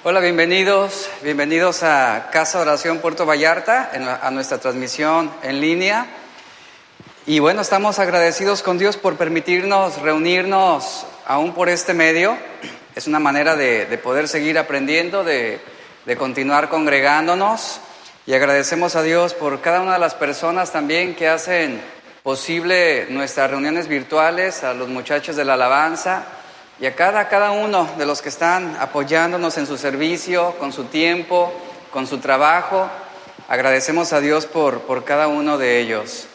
Hola, bienvenidos a Casa de Oración Puerto Vallarta, a nuestra transmisión en línea. Y bueno, estamos agradecidos con Dios por permitirnos reunirnos aún por este medio. Es una manera de poder seguir aprendiendo, de continuar congregándonos. Y agradecemos a Dios por cada una de las personas también que hacen posible nuestras reuniones virtuales, a los muchachos de la alabanza y a cada uno de los que están apoyándonos en su servicio, con su tiempo, con su trabajo. Agradecemos a Dios por cada uno de ellos.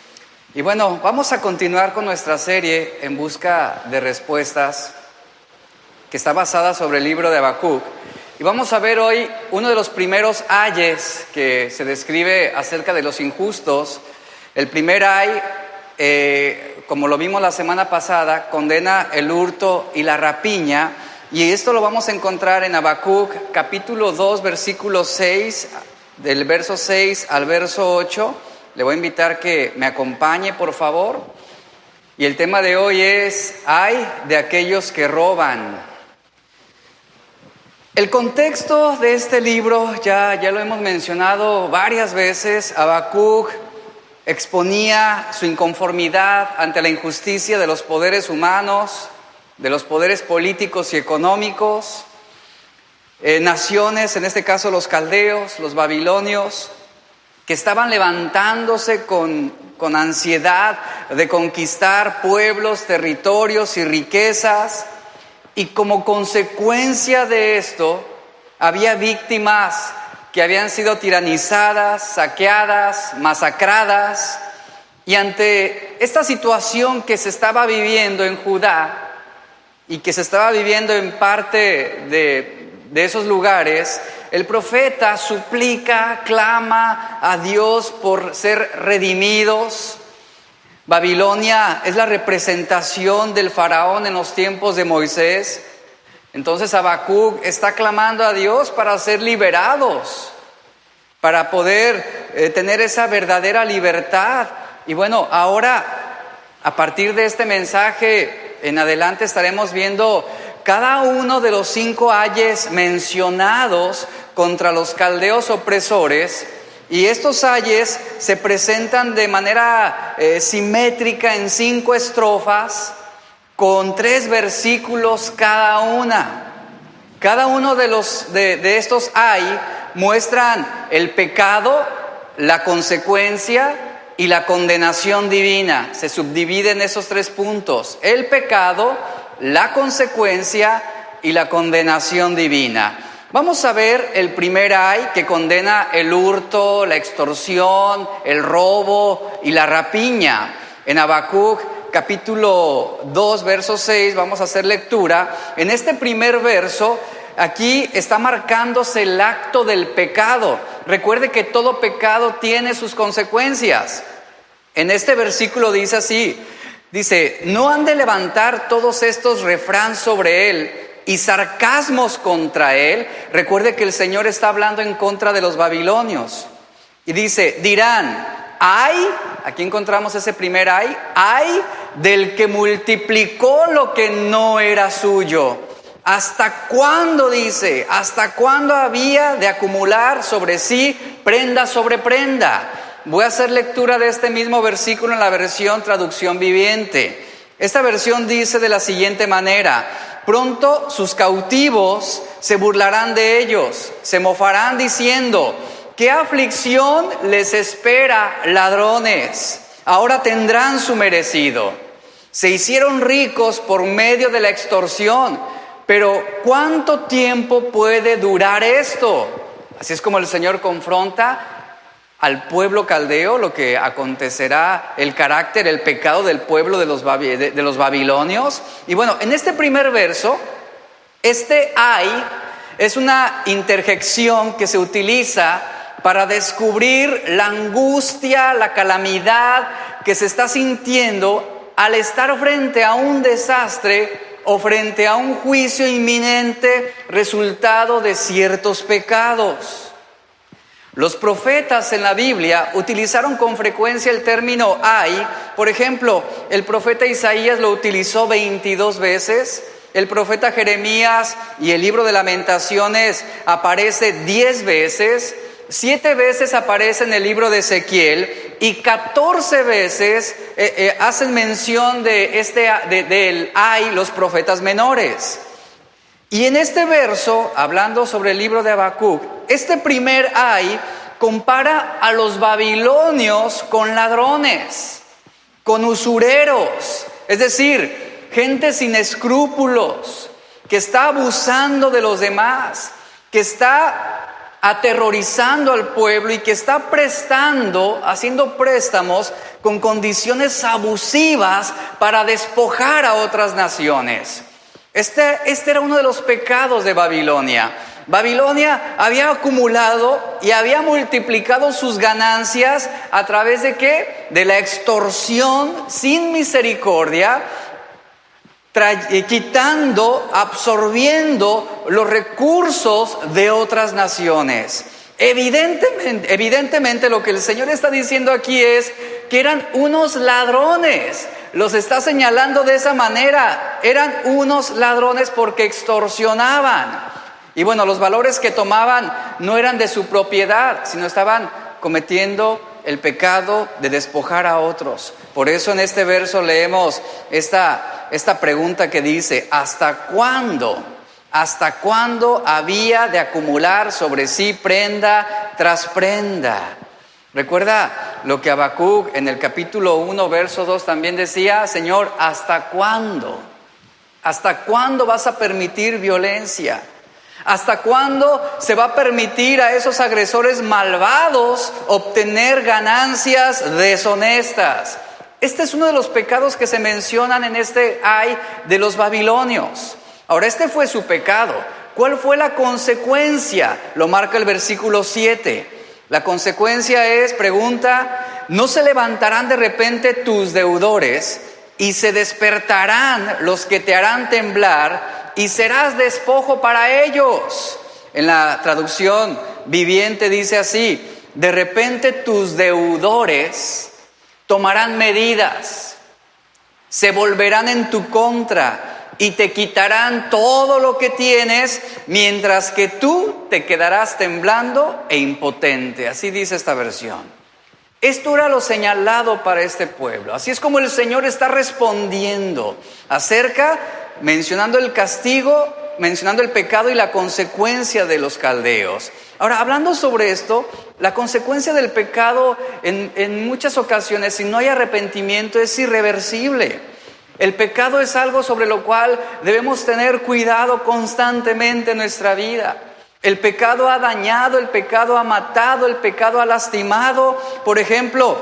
Y bueno, vamos a continuar con nuestra serie En Busca de Respuestas, que está basada sobre el libro de Habacuc. Y vamos a ver hoy uno de los primeros ayes que se describe acerca de los injustos. El primer ay, como lo vimos la semana pasada, condena el hurto y la rapiña. Y esto lo vamos a encontrar en Habacuc, capítulo 2, versículo 6, del verso 6 al verso 8. Le voy a invitar que me acompañe, por favor. Y el tema de hoy es: ay de aquellos que roban. El contexto de este libro ya lo hemos mencionado varias veces. Habacuc exponía su inconformidad ante la injusticia de los poderes humanos, de los poderes políticos y económicos, naciones, en este caso los caldeos, los babilonios, que estaban levantándose con ansiedad de conquistar pueblos, territorios y riquezas. Y como consecuencia de esto, había víctimas que habían sido tiranizadas, saqueadas, masacradas. Y ante esta situación que se estaba viviendo en Judá y que se estaba viviendo en parte de esos lugares, el profeta suplica, clama a Dios por ser redimidos. Babilonia es la representación del faraón en los tiempos de Moisés. Entonces Habacuc está clamando a Dios para ser liberados, para poder tener esa verdadera libertad. Y bueno, ahora, a partir de este mensaje en adelante, estaremos viendo cada uno de los 5 ayes mencionados contra los caldeos opresores. Y estos ayes se presentan de manera simétrica en 5 estrofas, con 3 versículos cada una. Cada uno de estos ay muestran el pecado, la consecuencia y la condenación divina. Se subdividen esos 3 puntos: el pecado, la consecuencia y la condenación divina. Vamos a ver el primer ay, que condena el hurto, la extorsión, el robo y la rapiña. En Habacuc capítulo 2, verso 6, vamos a hacer lectura. En este primer verso, aquí está marcándose el acto del pecado. Recuerde que todo pecado tiene sus consecuencias. En este versículo dice así, no han de levantar todos estos refrán sobre él y sarcasmos contra él. Recuerde que el Señor está hablando en contra de los babilonios. Y dice, dirán, ay, aquí encontramos ese primer ay del que multiplicó lo que no era suyo. ¿Hasta cuándo, dice? ¿Hasta cuándo había de acumular sobre sí prenda sobre prenda? Voy a hacer lectura de este mismo versículo en la versión Traducción Viviente. Esta versión dice de la siguiente manera: pronto sus cautivos se burlarán de ellos, se mofarán diciendo, ¿qué aflicción les espera, ladrones? Ahora tendrán su merecido. Se hicieron ricos por medio de la extorsión, pero ¿cuánto tiempo puede durar esto? Así es como el Señor confronta al pueblo caldeo, lo que acontecerá, el carácter, el pecado del pueblo de los babilonios. Y bueno, en este primer verso, este ay es una interjección que se utiliza para descubrir la angustia, la calamidad que se está sintiendo al estar frente a un desastre o frente a un juicio inminente resultado de ciertos pecados. Los profetas en la Biblia utilizaron con frecuencia el término ay. Por ejemplo, el profeta Isaías lo utilizó 22 veces, El profeta Jeremías y el libro de Lamentaciones aparece 10 veces, 7 veces aparece en el libro de Ezequiel y 14 veces hacen mención del ay, los profetas menores. Y en este verso, hablando sobre el libro de Habacuc, este primer ay compara a los babilonios con ladrones, con usureros, es decir, gente sin escrúpulos, que está abusando de los demás, que está aterrorizando al pueblo y que está haciendo préstamos con condiciones abusivas para despojar a otras naciones. Este era uno de los pecados de Babilonia. Babilonia había acumulado y había multiplicado sus ganancias a través de ¿qué? De la extorsión sin misericordia, quitando, absorbiendo los recursos de otras naciones. Evidentemente lo que el Señor está diciendo aquí es que eran unos ladrones. Los está señalando de esa manera. Eran unos ladrones porque extorsionaban. Y bueno, los valores que tomaban no eran de su propiedad, sino estaban cometiendo el pecado de despojar a otros. Por eso en este verso leemos esta pregunta que dice: ¿hasta cuándo? ¿Hasta cuándo había de acumular sobre sí prenda tras prenda? Recuerda lo que Habacuc en el capítulo 1, verso 2 también decía: Señor, ¿hasta cuándo? ¿Hasta cuándo vas a permitir violencia? ¿Hasta cuándo se va a permitir a esos agresores malvados obtener ganancias deshonestas? Este es uno de los pecados que se mencionan en este ay de los babilonios. Ahora, este fue su pecado. ¿Cuál fue la consecuencia? Lo marca el versículo 7. La consecuencia es, pregunta: ¿no se levantarán de repente tus deudores y se despertarán los que te harán temblar y serás despojo para ellos? En la traducción viviente dice así: de repente tus deudores tomarán medidas, se volverán en tu contra y te quitarán todo lo que tienes, mientras que tú te quedarás temblando e impotente. Así dice esta versión. Esto era lo señalado para este pueblo. Así es como el Señor está respondiendo mencionando el castigo, mencionando el pecado y la consecuencia de los caldeos. Ahora, hablando sobre esto, la consecuencia del pecado en muchas ocasiones, si no hay arrepentimiento, es irreversible. El pecado es algo sobre lo cual debemos tener cuidado constantemente en nuestra vida. El pecado ha dañado, el pecado ha matado, el pecado ha lastimado. Por ejemplo,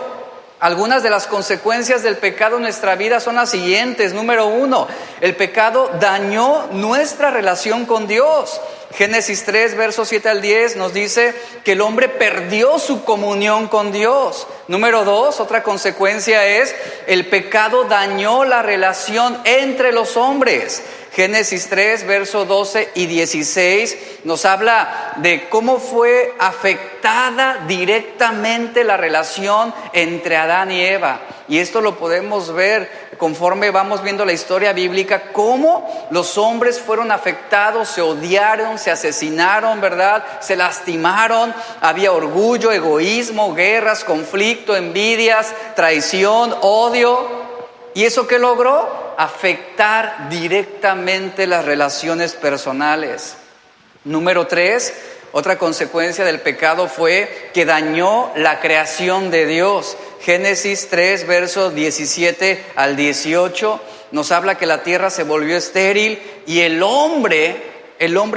algunas de las consecuencias del pecado en nuestra vida son las siguientes. Número 1, el pecado dañó nuestra relación con Dios. Génesis 3, versos 7 al 10 nos dice que el hombre perdió su comunión con Dios. Número 2, otra consecuencia es: el pecado dañó la relación entre los hombres. Génesis 3, versos 12 y 16 nos habla de cómo fue afectada directamente la relación entre Adán y Eva. Y esto lo podemos ver conforme vamos viendo la historia bíblica, cómo los hombres fueron afectados, se odiaron, se asesinaron, ¿verdad? Se lastimaron, había orgullo, egoísmo, guerras, conflicto, envidias, traición, odio. ¿Y eso qué logró? Afectar directamente las relaciones personales. Número 3, otra consecuencia del pecado fue que dañó la creación de Dios. Génesis 3, versos 17 al 18, nos habla que la tierra se volvió estéril y el hombre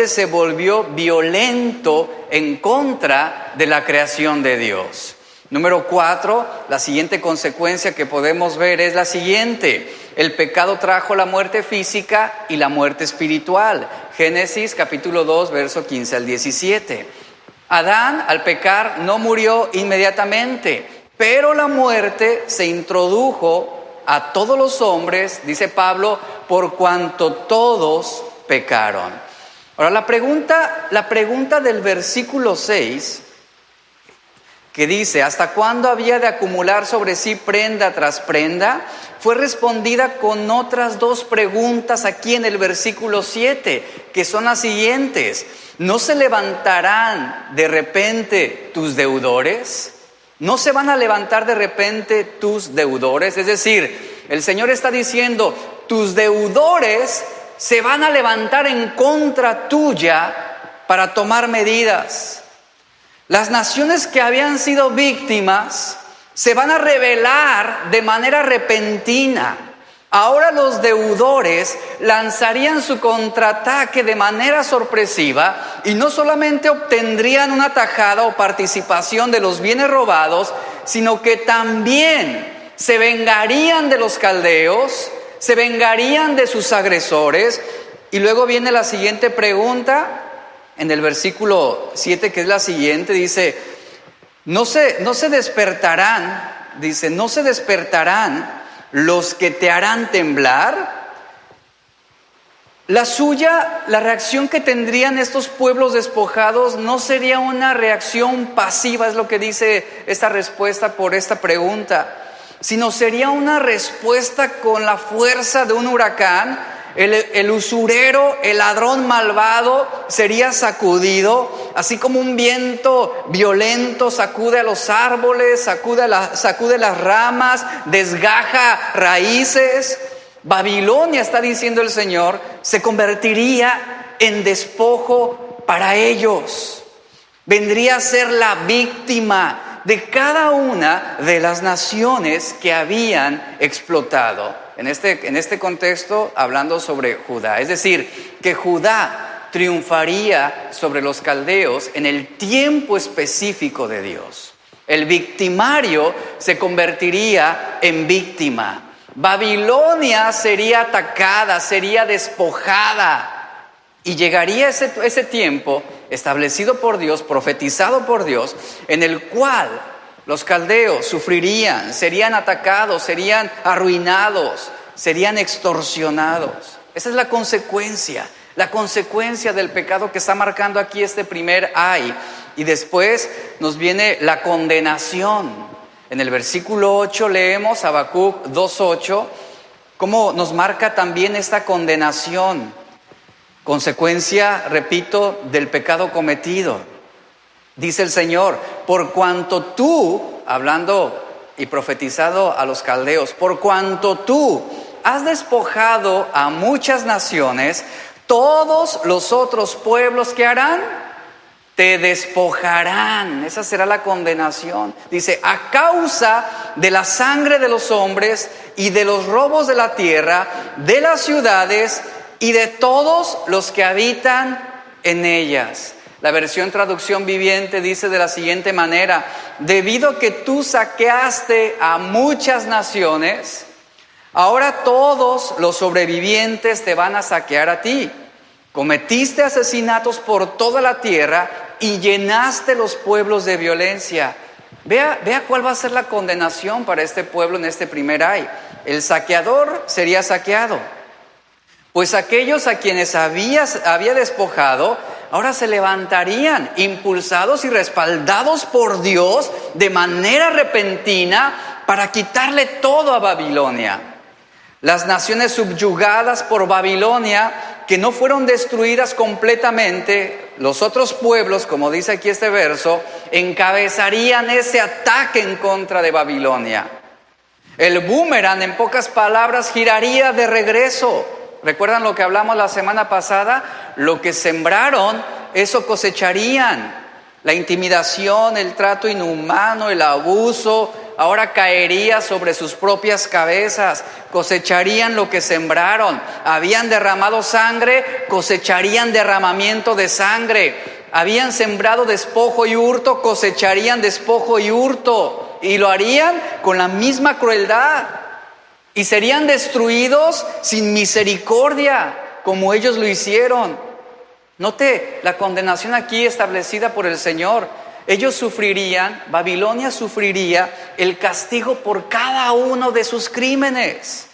se volvió violento en contra de la creación de Dios. Número 4, la siguiente consecuencia que podemos ver es la siguiente: el pecado trajo la muerte física y la muerte espiritual. Génesis capítulo 2, verso 15 al 17. Adán, al pecar, no murió inmediatamente, pero la muerte se introdujo a todos los hombres, dice Pablo, por cuanto todos pecaron. Ahora la pregunta del versículo 6 que dice, ¿hasta cuándo había de acumular sobre sí prenda tras prenda? Fue respondida con otras dos preguntas aquí en el versículo 7, que son las siguientes. ¿No se levantarán de repente tus deudores? ¿No se van a levantar de repente tus deudores? Es decir, el Señor está diciendo, tus deudores se van a levantar en contra tuya para tomar medidas. Las naciones que habían sido víctimas se van a rebelar de manera repentina. Ahora los deudores lanzarían su contraataque de manera sorpresiva y no solamente obtendrían una tajada o participación de los bienes robados, sino que también se vengarían de los caldeos, se vengarían de sus agresores. Y luego viene la siguiente pregunta. En el versículo 7, que es la siguiente, dice, no se despertarán los que te harán temblar. La reacción que tendrían estos pueblos despojados no sería una reacción pasiva, es lo que dice esta respuesta por esta pregunta, sino sería una respuesta con la fuerza de un huracán. El usurero, el ladrón malvado sería sacudido, así como un viento violento sacude a los árboles, sacude las ramas, desgaja raíces. Babilonia, está diciendo el Señor, se convertiría en despojo para ellos. Vendría a ser la víctima de cada una de las naciones que habían explotado. En este contexto, hablando sobre Judá. Es decir, que Judá triunfaría sobre los caldeos en el tiempo específico de Dios. El victimario se convertiría en víctima. Babilonia sería atacada, sería despojada. Y llegaría ese tiempo establecido por Dios, profetizado por Dios, en el cual los caldeos sufrirían, serían atacados, serían arruinados, serían extorsionados. Esa es la consecuencia del pecado que está marcando aquí este primer ay. Y después nos viene la condenación. En el versículo 8 leemos Habacuc 2:8, cómo nos marca también esta condenación. Consecuencia, repito, del pecado cometido. Dice el Señor, por cuanto tú, hablando y profetizado a los caldeos, por cuanto tú has despojado a muchas naciones, todos los otros pueblos que harán, te despojarán. Esa será la condenación. Dice, a causa de la sangre de los hombres y de los robos de la tierra, de las ciudades y de todos los que habitan en ellas. La versión Traducción Viviente dice de la siguiente manera, debido a que tú saqueaste a muchas naciones, ahora todos los sobrevivientes te van a saquear a ti. Cometiste asesinatos por toda la tierra y llenaste los pueblos de violencia. Vea cuál va a ser la condenación para este pueblo en este primer ay. El saqueador sería saqueado, pues aquellos a quienes había despojado, ahora se levantarían impulsados y respaldados por Dios de manera repentina para quitarle todo a Babilonia. Las naciones subyugadas por Babilonia, que no fueron destruidas completamente, los otros pueblos, como dice aquí este verso, encabezarían ese ataque en contra de Babilonia. El boomerang, en pocas palabras, giraría de regreso. ¿Recuerdan lo que hablamos la semana pasada? Lo que sembraron, eso cosecharían. La intimidación, el trato inhumano, el abuso, ahora caería sobre sus propias cabezas. Cosecharían lo que sembraron. Habían derramado sangre, cosecharían derramamiento de sangre. Habían sembrado despojo y hurto, cosecharían despojo y hurto. Y lo harían con la misma crueldad. Y serían destruidos sin misericordia, como ellos lo hicieron. Note la condenación aquí establecida por el Señor. Ellos sufrirían, Babilonia sufriría el castigo por cada uno de sus crímenes.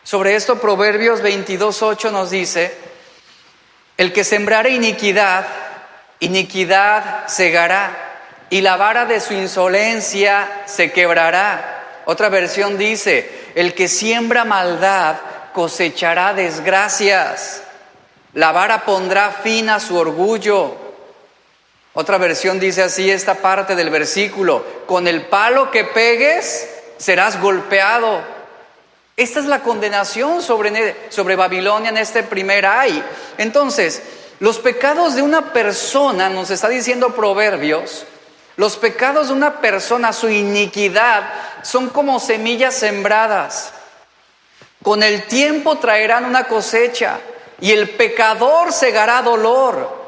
Sobre esto Proverbios 22:8 nos dice, el que sembrare iniquidad, iniquidad segará, y la vara de su insolencia se quebrará. Otra versión dice, el que siembra maldad cosechará desgracias. La vara pondrá fin a su orgullo. Otra versión dice así esta parte del versículo, con el palo que pegues serás golpeado. Esta es la condenación sobre Babilonia en este primer ay. Entonces, los pecados de una persona, nos está diciendo Proverbios, los pecados de una persona, su iniquidad, son como semillas sembradas. Con el tiempo traerán una cosecha y el pecador segará dolor.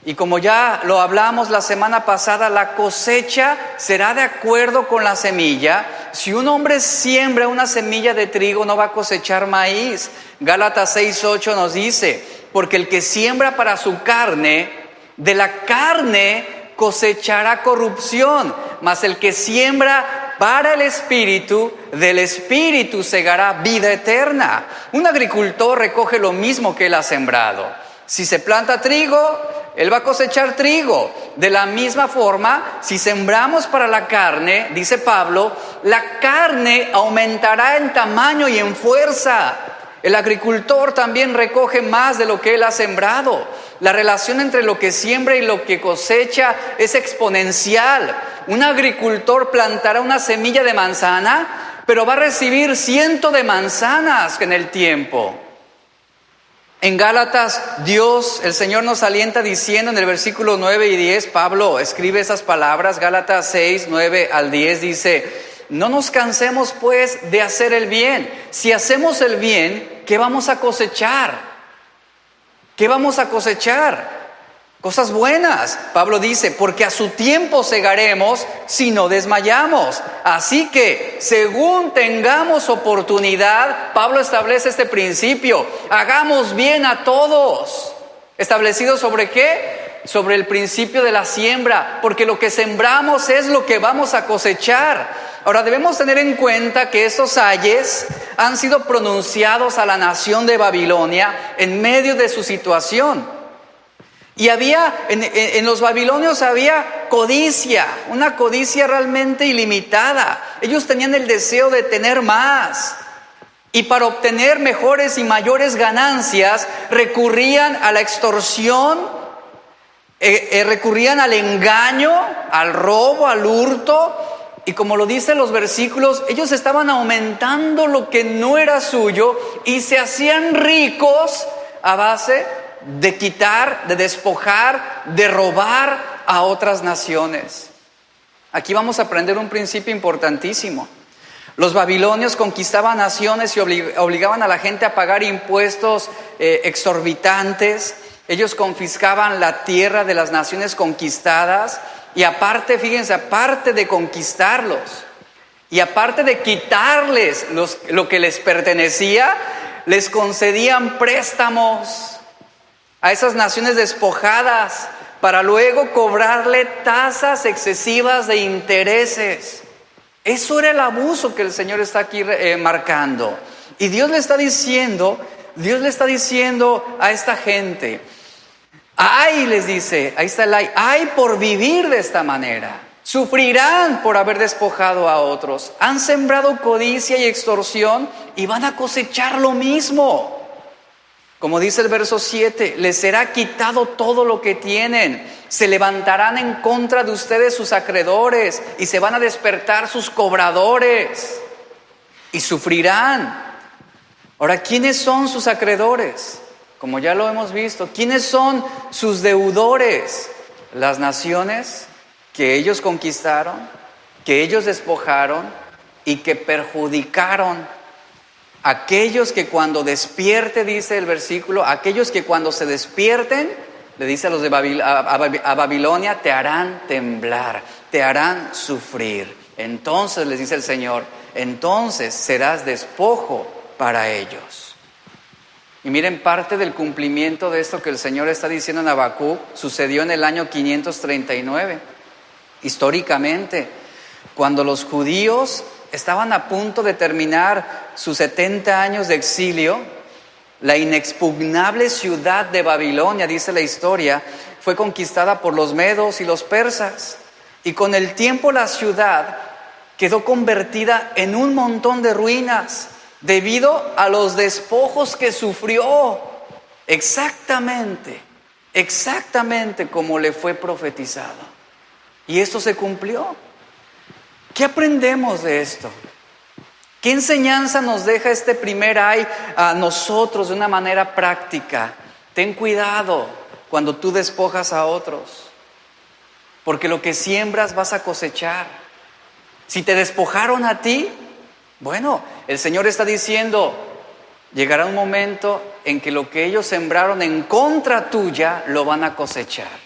Y como ya lo hablamos la semana pasada, la cosecha será de acuerdo con la semilla. Si un hombre siembra una semilla de trigo, no va a cosechar maíz. Gálatas 6:8 nos dice, porque el que siembra para su carne, de la carne cosechará corrupción, mas el que siembra para el Espíritu, del Espíritu segará vida eterna. Un agricultor recoge lo mismo que él ha sembrado. Si se planta trigo, él va a cosechar trigo. De la misma forma, si sembramos para la carne, dice Pablo, la carne aumentará en tamaño y en fuerza. El agricultor también recoge más de lo que él ha sembrado. La relación entre lo que siembra y lo que cosecha es exponencial. Un agricultor plantará una semilla de manzana, pero va a recibir 100 de manzanas en el tiempo. En Gálatas, el Señor nos alienta diciendo en el versículo 9 y 10, Pablo escribe esas palabras, Gálatas 6, 9 al 10, dice, no nos cansemos pues de hacer el bien. Si hacemos el bien, ¿qué vamos a cosechar? ¿Qué vamos a cosechar? Cosas buenas. Pablo dice, porque a su tiempo segaremos si no desmayamos. Así que, según tengamos oportunidad, Pablo establece este principio. Hagamos bien a todos. ¿Establecido sobre qué? Sobre el principio de la siembra. Porque lo que sembramos es lo que vamos a cosechar. Ahora debemos tener en cuenta que estos ayes han sido pronunciados a la nación de Babilonia en medio de su situación. Y en los babilonios había codicia, una codicia realmente ilimitada. Ellos tenían el deseo de tener más. Y para obtener mejores y mayores ganancias, recurrían a la extorsión, recurrían al engaño, al robo, al hurto. Y como lo dicen los versículos, ellos estaban aumentando lo que no era suyo y se hacían ricos a base de quitar, de despojar, de robar a otras naciones. Aquí vamos a aprender un principio importantísimo. Los babilonios conquistaban naciones y obligaban a la gente a pagar impuestos exorbitantes. Ellos confiscaban la tierra de las naciones conquistadas y aparte, fíjense, aparte de conquistarlos y aparte de quitarles lo que les pertenecía, les concedían préstamos a esas naciones despojadas para luego cobrarle tasas excesivas de intereses. Eso era el abuso que el Señor está aquí marcando. Y Dios le está diciendo a esta gente, ay, les dice, ahí está el ay por vivir de esta manera. Sufrirán por haber despojado a otros. Han sembrado codicia y extorsión y van a cosechar lo mismo. Como dice el verso 7, les será quitado todo lo que tienen. Se levantarán en contra de ustedes sus acreedores y se van a despertar sus cobradores y sufrirán. Ahora, ¿quiénes son sus acreedores? Como ya lo hemos visto, ¿quiénes son sus deudores? Las naciones que ellos conquistaron, que ellos despojaron y que perjudicaron. Aquellos que cuando despierte, dice el versículo, aquellos que cuando se despierten, le dice a los de Babilonia, te harán temblar, te harán sufrir. Entonces, les dice el Señor, entonces serás despojo para ellos. Y miren, parte del cumplimiento de esto que el Señor está diciendo en Habacuc sucedió en el año 539. Históricamente, cuando los judíos estaban a punto de terminar sus 70 años de exilio, la inexpugnable ciudad de Babilonia, dice la historia, fue conquistada por los medos y los persas. Y con el tiempo la ciudad quedó convertida en un montón de ruinas debido a los despojos que sufrió. Exactamente como le fue profetizado. Y esto se cumplió. ¿Qué aprendemos de esto? ¿Qué enseñanza nos deja este primer ay a nosotros de una manera práctica? Ten cuidado cuando tú despojas a otros, porque lo que siembras vas a cosechar. Si te despojaron a ti, bueno, el Señor está diciendo, llegará un momento en que lo que ellos sembraron en contra tuya, lo van a cosechar.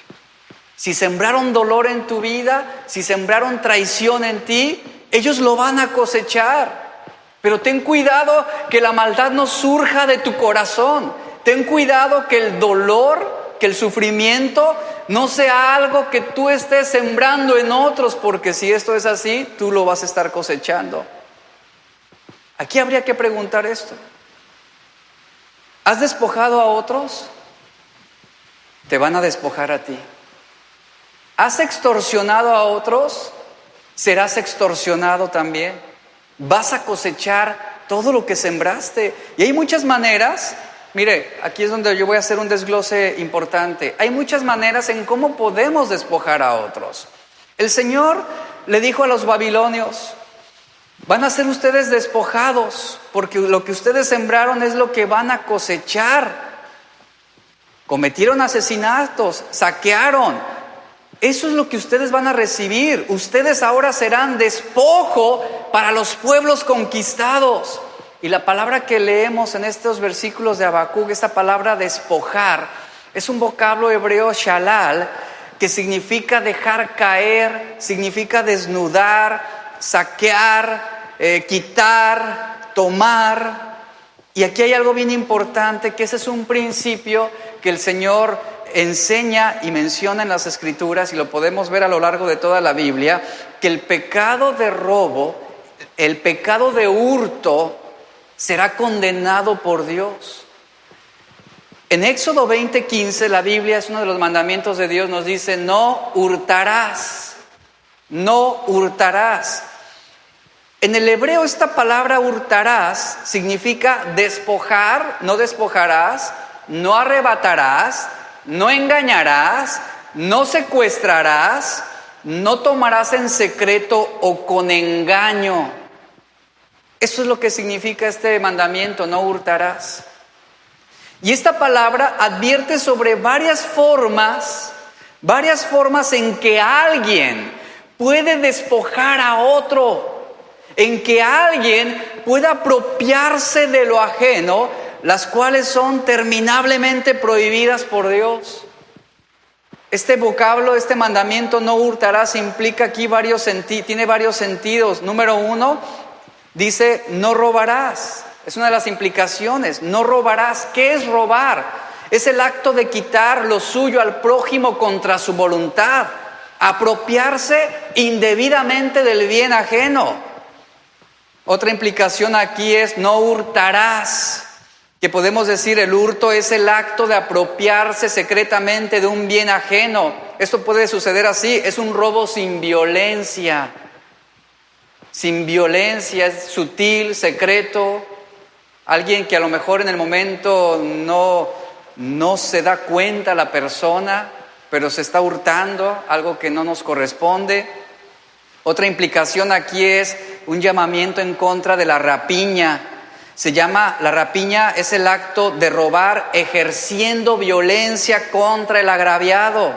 Si sembraron dolor en tu vida, si sembraron traición en ti, ellos lo van a cosechar. Pero ten cuidado que la maldad no surja de tu corazón. Ten cuidado que el dolor, que el sufrimiento no sea algo que tú estés sembrando en otros, porque si esto es así, tú lo vas a estar cosechando. Aquí habría que preguntar esto. ¿Has despojado a otros? Te van a despojar a ti. ¿Has extorsionado a otros? Serás extorsionado también. Vas a cosechar todo lo que sembraste. Y hay muchas maneras, mire, aquí es donde yo voy a hacer un desglose importante. Hay muchas maneras en cómo podemos despojar a otros. El Señor le dijo a los babilonios, van a ser ustedes despojados, porque lo que ustedes sembraron es lo que van a cosechar. Cometieron asesinatos, saquearon. Eso es lo que ustedes van a recibir. Ustedes ahora serán despojo para los pueblos conquistados. Y la palabra que leemos en estos versículos de Habacuc, esta palabra despojar, es un vocablo hebreo shalal, que significa dejar caer, significa desnudar, saquear, quitar, tomar. Y aquí hay algo bien importante, que ese es un principio que el Señor enseña y menciona en las Escrituras, y lo podemos ver a lo largo de toda la Biblia, que el pecado de robo, el pecado de hurto, será condenado por Dios. En Éxodo 20:15, la Biblia, es uno de los mandamientos de Dios, nos dice, no hurtarás, no hurtarás. En el hebreo esta palabra hurtarás significa despojar, no despojarás, no arrebatarás, no engañarás, no secuestrarás, no tomarás en secreto o con engaño. Eso es lo que significa este mandamiento, no hurtarás. Y esta palabra advierte sobre varias formas en que alguien puede despojar a otro, en que alguien pueda apropiarse de lo ajeno, las cuales son terminablemente prohibidas por Dios. Este vocablo, este mandamiento no hurtarás, implica aquí tiene varios sentidos. Número uno, dice no robarás. Es una de las implicaciones, no robarás. ¿Qué es robar? Es el acto de quitar lo suyo al prójimo contra su voluntad, apropiarse indebidamente del bien ajeno. Otra implicación aquí es no hurtarás, que podemos decir el hurto es el acto de apropiarse secretamente de un bien ajeno. Esto puede suceder así, es un robo sin violencia. Sin violencia, es sutil, secreto. Alguien que a lo mejor en el momento no se da cuenta la persona, pero se está hurtando algo que no nos corresponde. Otra implicación aquí es un llamamiento en contra de la rapiña. La rapiña es el acto de robar ejerciendo violencia contra el agraviado.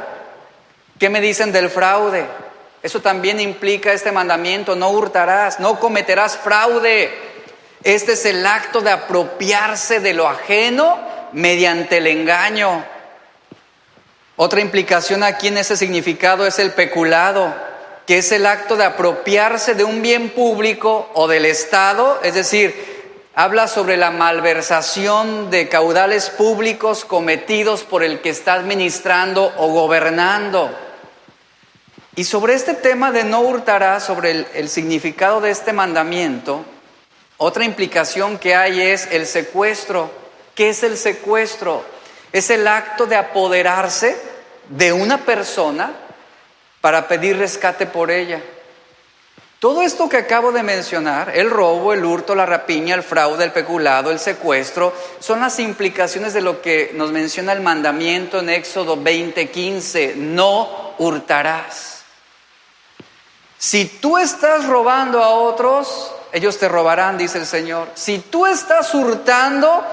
¿Qué me dicen del fraude? Eso también implica este mandamiento, no hurtarás, no cometerás fraude. Este es el acto de apropiarse de lo ajeno mediante el engaño. Otra implicación aquí en ese significado es el peculado, que es el acto de apropiarse de un bien público o del Estado, es decir, habla sobre la malversación de caudales públicos cometidos por el que está administrando o gobernando. Y sobre este tema de no hurtarás, sobre el significado de este mandamiento, otra implicación que hay es el secuestro. ¿Qué es el secuestro? Es el acto de apoderarse de una persona para pedir rescate por ella. Todo esto que acabo de mencionar, el robo, el hurto, la rapiña, el fraude, el peculado, el secuestro, son las implicaciones de lo que nos menciona el mandamiento en Éxodo 20:15, no hurtarás. Si tú estás robando a otros, ellos te robarán, dice el Señor. Si tú estás hurtando,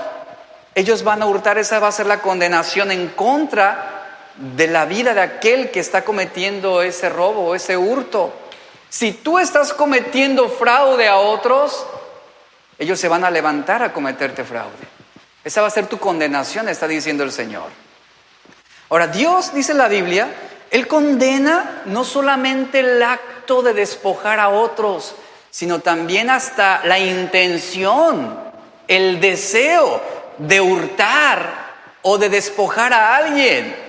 ellos van a hurtar. Esa va a ser la condenación en contra de la vida de aquel que está cometiendo ese robo o ese hurto. Si tú estás cometiendo fraude a otros, ellos se van a levantar a cometerte fraude. Esa va a ser tu condenación, está diciendo el Señor. Ahora, Dios, dice la Biblia, Él condena no solamente el acto de despojar a otros, sino también hasta la intención, el deseo de hurtar o de despojar a alguien.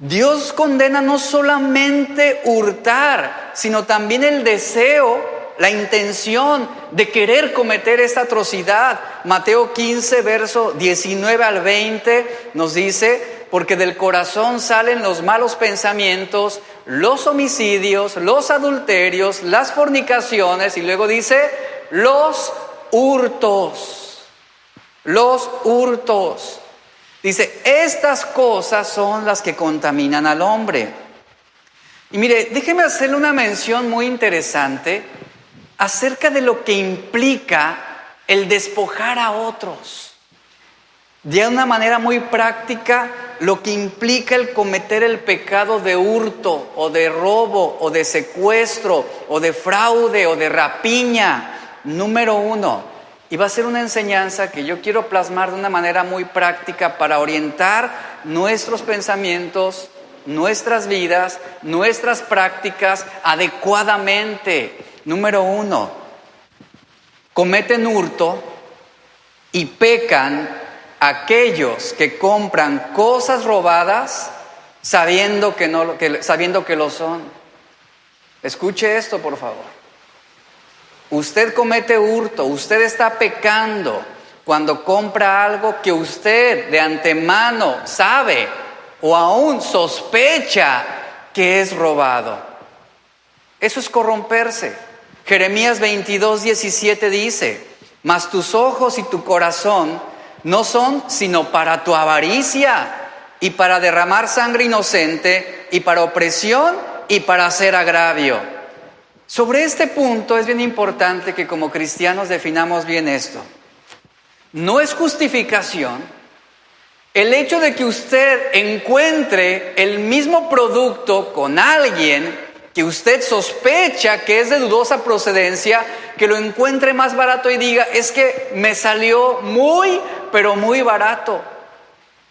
Dios condena no solamente hurtar, sino también el deseo, la intención de querer cometer esta atrocidad. Mateo 15, verso 19 al 20 nos dice: porque del corazón salen los malos pensamientos, los homicidios, los adulterios, las fornicaciones, y luego dice, los hurtos. Los hurtos. Dice, estas cosas son las que contaminan al hombre. Y mire, déjeme hacerle una mención muy interesante acerca de lo que implica el despojar a otros. De una manera muy práctica, lo que implica el cometer el pecado de hurto, o de robo, o de secuestro, o de fraude, o de rapiña. Número 1. Y va a ser una enseñanza que yo quiero plasmar de una manera muy práctica para orientar nuestros pensamientos, nuestras vidas, nuestras prácticas adecuadamente. Número 1, cometen hurto y pecan aquellos que compran cosas robadas sabiendo que lo son. Escuche esto, por favor. Usted comete hurto, usted está pecando cuando compra algo que usted de antemano sabe o aún sospecha que es robado. Eso es corromperse. Jeremías 22:17 dice, mas tus ojos y tu corazón no son sino para tu avaricia y para derramar sangre inocente y para opresión y para hacer agravio. Sobre este punto es bien importante que como cristianos definamos bien esto. No es justificación el hecho de que usted encuentre el mismo producto con alguien que usted sospecha que es de dudosa procedencia, que lo encuentre más barato y diga, es que me salió muy, pero muy barato.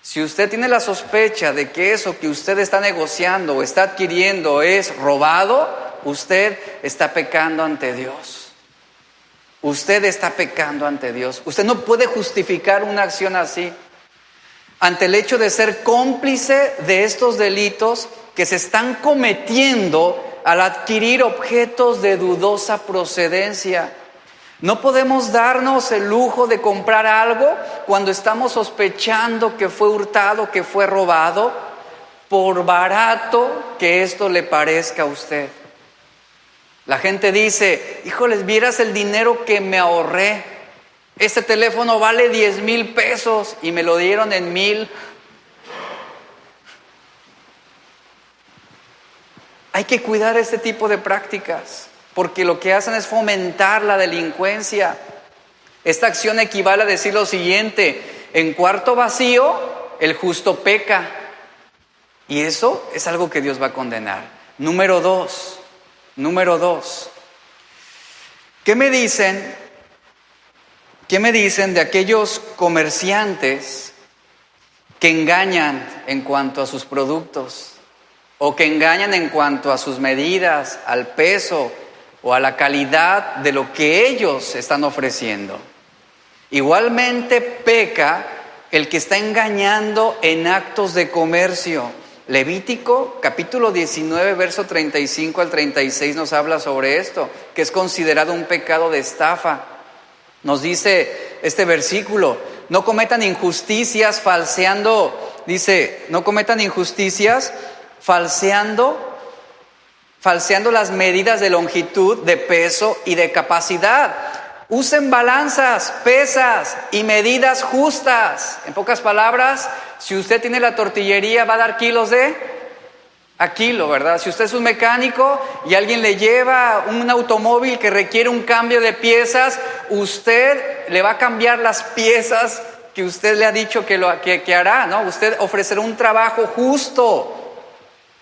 Si usted tiene la sospecha de que eso que usted está negociando o está adquiriendo es robado, usted está pecando ante Dios. Usted está pecando ante Dios. Usted no puede justificar una acción así ante el hecho de ser cómplice de estos delitos que se están cometiendo al adquirir objetos de dudosa procedencia. No podemos darnos el lujo de comprar algo cuando estamos sospechando que fue hurtado, que fue robado, por barato que esto le parezca a usted. La gente dice, híjoles, vieras el dinero que me ahorré. Este teléfono vale 10,000 pesos y me lo dieron en 1,000. Hay que cuidar este tipo de prácticas, porque lo que hacen es fomentar la delincuencia. Esta acción equivale a decir lo siguiente: en cuarto vacío, el justo peca. Y eso es algo que Dios va a condenar. Número dos. ¿Qué me dicen de aquellos comerciantes que engañan en cuanto a sus productos? O que engañan en cuanto a sus medidas, al peso o a la calidad de lo que ellos están ofreciendo. Igualmente peca el que está engañando en actos de comercio. Levítico capítulo 19, verso 35 al 36 nos habla sobre esto, que es considerado un pecado de estafa. Nos dice este versículo, no cometan injusticias falseando, dice, no cometan injusticias falseando falseando las medidas de longitud, de peso y de capacidad. Usen balanzas, pesas y medidas justas. En pocas palabras, si usted tiene la tortillería, va a dar kilos a kilo, ¿verdad? Si usted es un mecánico y alguien le lleva un automóvil que requiere un cambio de piezas, usted le va a cambiar las piezas que usted le ha dicho que hará, ¿no? Usted ofrecerá un trabajo justo,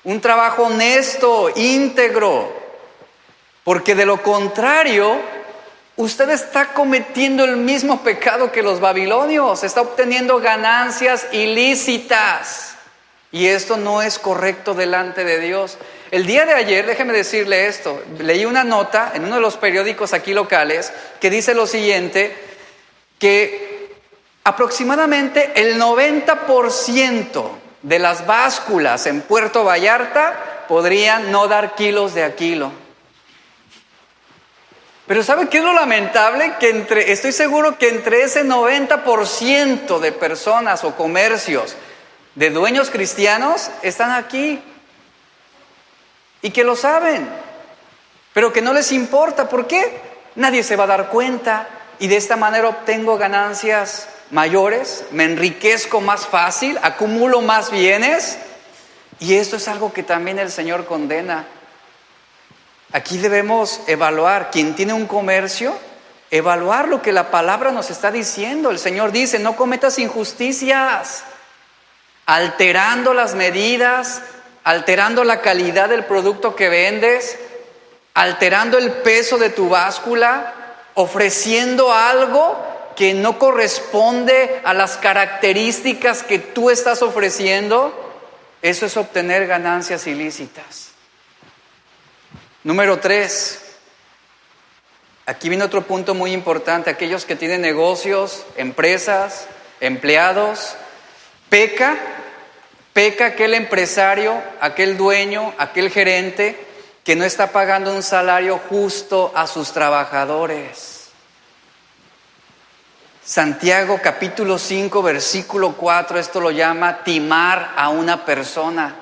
un trabajo honesto, íntegro, porque de lo contrario, usted está cometiendo el mismo pecado que los babilonios, está obteniendo ganancias ilícitas. Y esto no es correcto delante de Dios. El día de ayer, déjeme decirle esto, leí una nota en uno de los periódicos aquí locales que dice lo siguiente, que aproximadamente el 90% de las básculas en Puerto Vallarta podrían no dar kilos de a kilo. Pero ¿sabe qué es lo lamentable? Que estoy seguro que entre ese 90% de personas o comercios de dueños cristianos están aquí y que lo saben, pero que no les importa. ¿Por qué? Nadie se va a dar cuenta y de esta manera obtengo ganancias mayores, me enriquezco más fácil, acumulo más bienes, y esto es algo que también el Señor condena. Aquí debemos evaluar, quien tiene un comercio, evaluar lo que la palabra nos está diciendo. El Señor dice, no cometas injusticias, alterando las medidas, alterando la calidad del producto que vendes, alterando el peso de tu báscula, ofreciendo algo que no corresponde a las características que tú estás ofreciendo. Eso es obtener ganancias ilícitas. Número 3. Aquí viene otro punto muy importante. Aquellos que tienen negocios, empresas, empleados, peca aquel empresario, aquel dueño, aquel gerente que no está pagando un salario justo a sus trabajadores. Santiago capítulo 5 versículo 4, esto lo llama timar a una persona.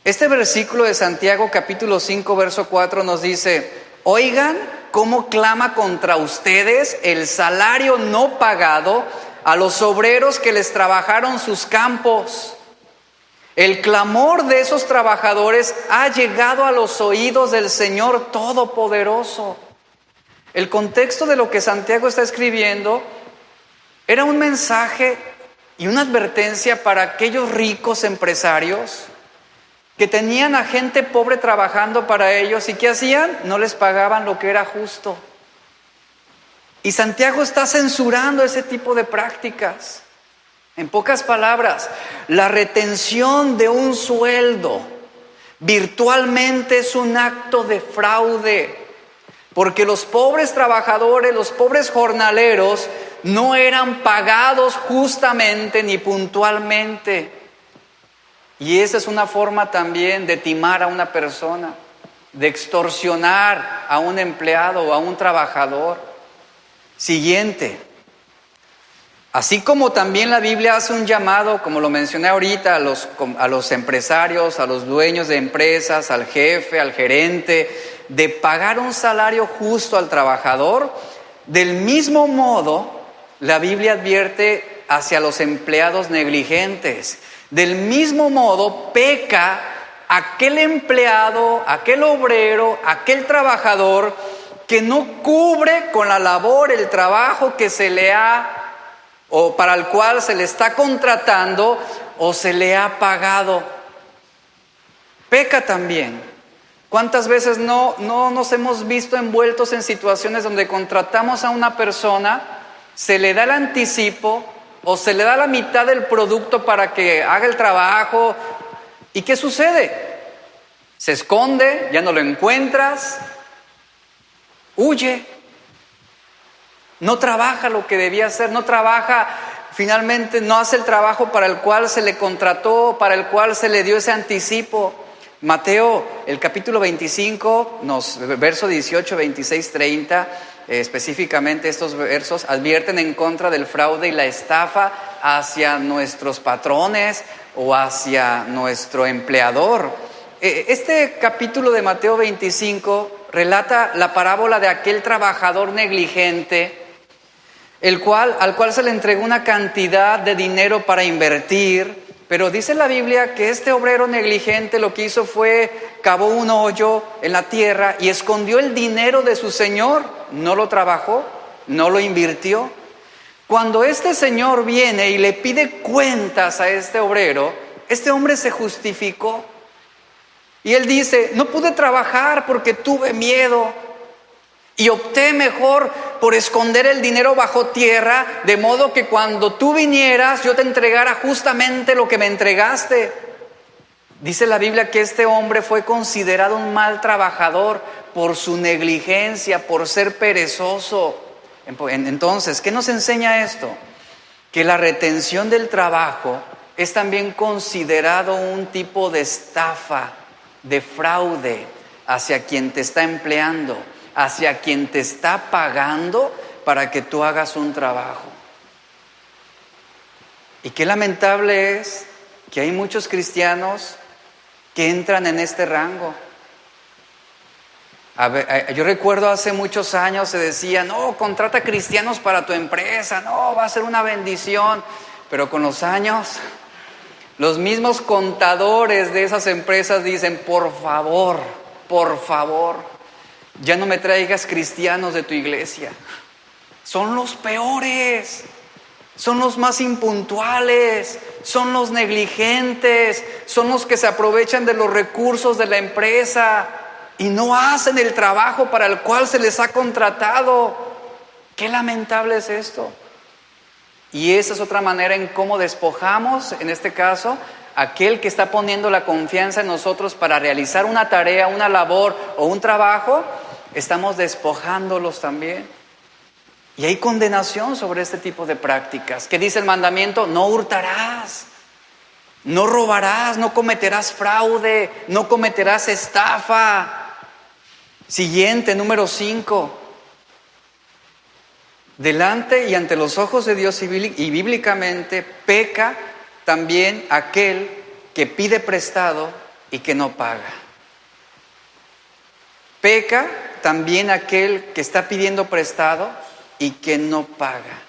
Este versículo de Santiago capítulo 5 verso 4 nos dice, oigan cómo clama contra ustedes el salario no pagado a los obreros que les trabajaron sus campos. El clamor de esos trabajadores ha llegado a los oídos del Señor Todopoderoso. El contexto de lo que Santiago está escribiendo era un mensaje y una advertencia para aquellos ricos empresarios que tenían a gente pobre trabajando para ellos y ¿qué hacían? No les pagaban lo que era justo. Y Santiago está censurando ese tipo de prácticas. En pocas palabras, la retención de un sueldo virtualmente es un acto de fraude, porque los pobres trabajadores, los pobres jornaleros, no eran pagados justamente ni puntualmente. Y esa es una forma también de timar a una persona, de extorsionar a un empleado o a un trabajador. Siguiente. Así como también la Biblia hace un llamado, como lo mencioné ahorita, a los empresarios, a los dueños de empresas, al jefe, al gerente, de pagar un salario justo al trabajador, del mismo modo, la Biblia advierte hacia los empleados negligentes. Del mismo modo, peca aquel empleado, aquel obrero, aquel trabajador que no cubre con la labor el trabajo que se le ha o para el cual se le está contratando o se le ha pagado. Peca también. ¿Cuántas veces no nos hemos visto envueltos en situaciones donde contratamos a una persona, se le da el anticipo o se le da la mitad del producto para que haga el trabajo? ¿Y qué sucede? Se esconde, ya no lo encuentras, huye. No trabaja lo que debía hacer, no trabaja, finalmente no hace el trabajo para el cual se le contrató, para el cual se le dio ese anticipo. Mateo, el capítulo 25, verso 18, 26, 30, específicamente estos versos advierten en contra del fraude y la estafa hacia nuestros patrones o hacia nuestro empleador. Este capítulo de Mateo 25 relata la parábola de aquel trabajador negligente, al cual se le entregó una cantidad de dinero para invertir, pero dice la Biblia que este obrero negligente lo que hizo fue cavó un hoyo en la tierra y escondió el dinero de su señor, no lo trabajó, no lo invirtió. Cuando este señor viene y le pide cuentas a este obrero, este hombre se justificó. Y él dice, no pude trabajar porque tuve miedo y opté mejor por esconder el dinero bajo tierra, de modo que cuando tú vinieras yo te entregara justamente lo que me entregaste. Dice la Biblia que este hombre fue considerado un mal trabajador por su negligencia, por ser perezoso. Entonces, ¿qué nos enseña esto? Que la retención del trabajo es también considerado un tipo de estafa, de fraude hacia quien te está empleando, hacia quien te está pagando para que tú hagas un trabajo. Y qué lamentable es que hay muchos cristianos que entran en este rango. Yo recuerdo hace muchos años se decía, no, contrata cristianos para tu empresa, no, va a ser una bendición. Pero con los años, los mismos contadores de esas empresas dicen, por favor, ya no me traigas cristianos de tu iglesia. Son los peores, son los más impuntuales, son los negligentes, son los que se aprovechan de los recursos de la empresa y no hacen el trabajo para el cual se les ha contratado. Qué lamentable es esto. Y esa es otra manera en cómo despojamos, en este caso, aquel que está poniendo la confianza en nosotros para realizar una tarea, una labor o un trabajo, estamos despojándolos también. Y hay condenación sobre este tipo de prácticas. ¿Qué dice el mandamiento? No hurtarás, no robarás, no cometerás fraude, no cometerás estafa. Siguiente, número 5. Delante y ante los ojos de Dios y bíblicamente peca también aquel que pide prestado y que no paga. Peca también aquel que está pidiendo prestado y que no paga.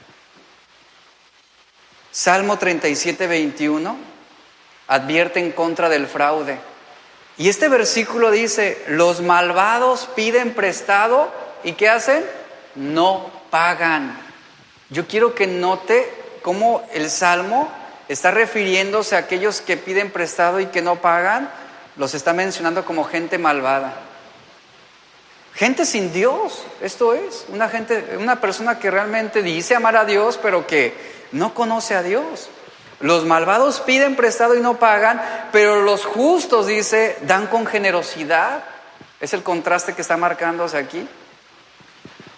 Salmo 37, 21 advierte en contra del fraude. Y este versículo dice, los malvados piden prestado y ¿qué hacen? No pagan. Yo quiero que note cómo el Salmo está refiriéndose a aquellos que piden prestado y que no pagan, los está mencionando como gente malvada. Gente sin Dios, esto es, una persona que realmente dice amar a Dios, pero que no conoce a Dios. Los malvados piden prestado y no pagan, pero los justos, dice, dan con generosidad. Es el contraste que está marcándose aquí.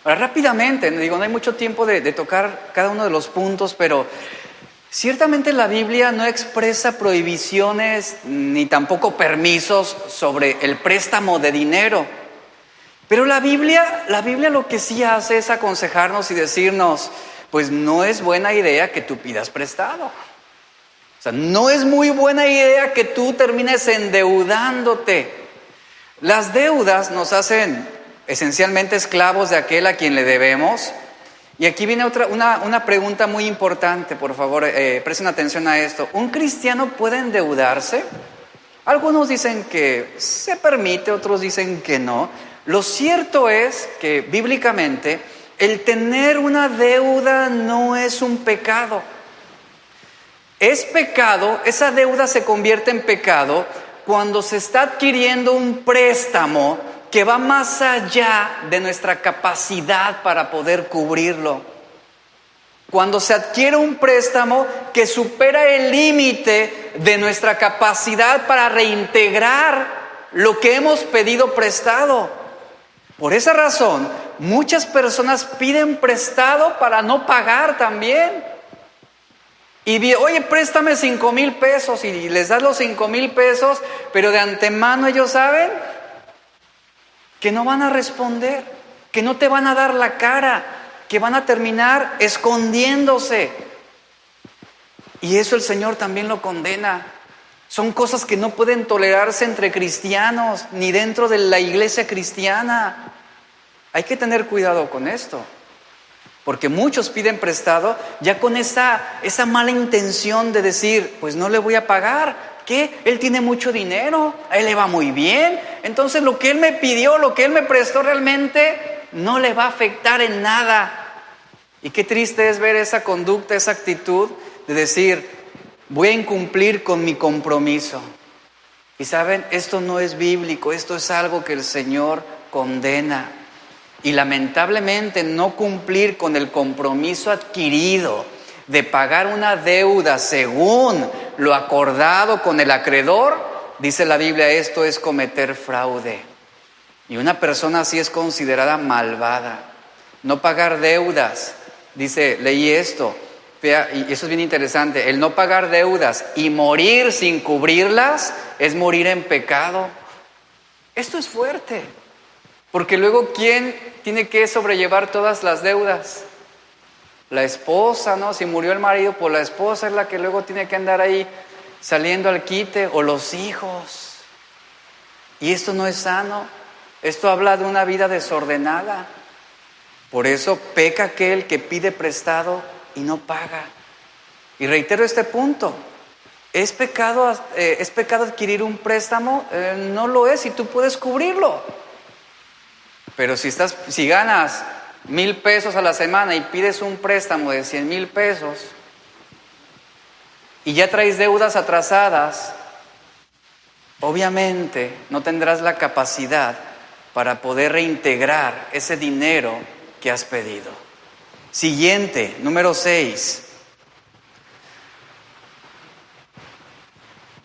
Ahora, rápidamente, no hay mucho tiempo de tocar cada uno de los puntos, pero ciertamente la Biblia no expresa prohibiciones ni tampoco permisos sobre el préstamo de dinero. Pero la Biblia lo que sí hace es aconsejarnos y decirnos, pues no es buena idea que tú pidas prestado. O sea, no es muy buena idea que tú termines endeudándote. Las deudas nos hacen esencialmente esclavos de aquel a quien le debemos. Y aquí viene una pregunta muy importante, por favor, presten atención a esto. ¿Un cristiano puede endeudarse? Algunos dicen que se permite, otros dicen que no. Lo cierto es que bíblicamente el tener una deuda no es un pecado. Es pecado, esa deuda se convierte en pecado cuando se está adquiriendo un préstamo que va más allá de nuestra capacidad para poder cubrirlo. Cuando se adquiere un préstamo que supera el límite de nuestra capacidad para reintegrar lo que hemos pedido prestado. Por esa razón, muchas personas piden prestado para no pagar también. Y oye, préstame 5,000 pesos y les das los 5,000 pesos, pero de antemano ellos saben que no van a responder, que no te van a dar la cara, que van a terminar escondiéndose. Y eso el Señor también lo condena. Son cosas que no pueden tolerarse entre cristianos, ni dentro de la iglesia cristiana. Hay que tener cuidado con esto, porque muchos piden prestado ya con esa mala intención de decir, pues no le voy a pagar, ¿qué? Él tiene mucho dinero, a él le va muy bien, entonces lo que él me pidió, lo que él me prestó realmente no le va a afectar en nada. Y qué triste es ver esa conducta, esa actitud de decir, voy a incumplir con mi compromiso. Y saben, esto no es bíblico, esto es algo que el Señor condena. Y lamentablemente no cumplir con el compromiso adquirido de pagar una deuda según lo acordado con el acreedor, dice la Biblia, esto es cometer fraude. Y una persona así es considerada malvada. No pagar deudas, dice, leí esto, y eso es bien interesante, el no pagar deudas y morir sin cubrirlas es morir en pecado. Esto es fuerte, porque luego ¿quién tiene que sobrellevar todas las deudas? La esposa, ¿no? Si murió el marido, pues la esposa es la que luego tiene que andar ahí saliendo al quite, o los hijos. Y esto no es sano, esto habla de una vida desordenada. Por eso peca aquel que pide prestado y no paga. Y reitero este punto, ¿es pecado adquirir un préstamo? No lo es, y tú puedes cubrirlo. Pero si ganas 1,000 pesos a la semana y pides un préstamo de 100,000 pesos y ya traes deudas atrasadas, obviamente no tendrás la capacidad para poder reintegrar ese dinero que has pedido. Siguiente, número 6.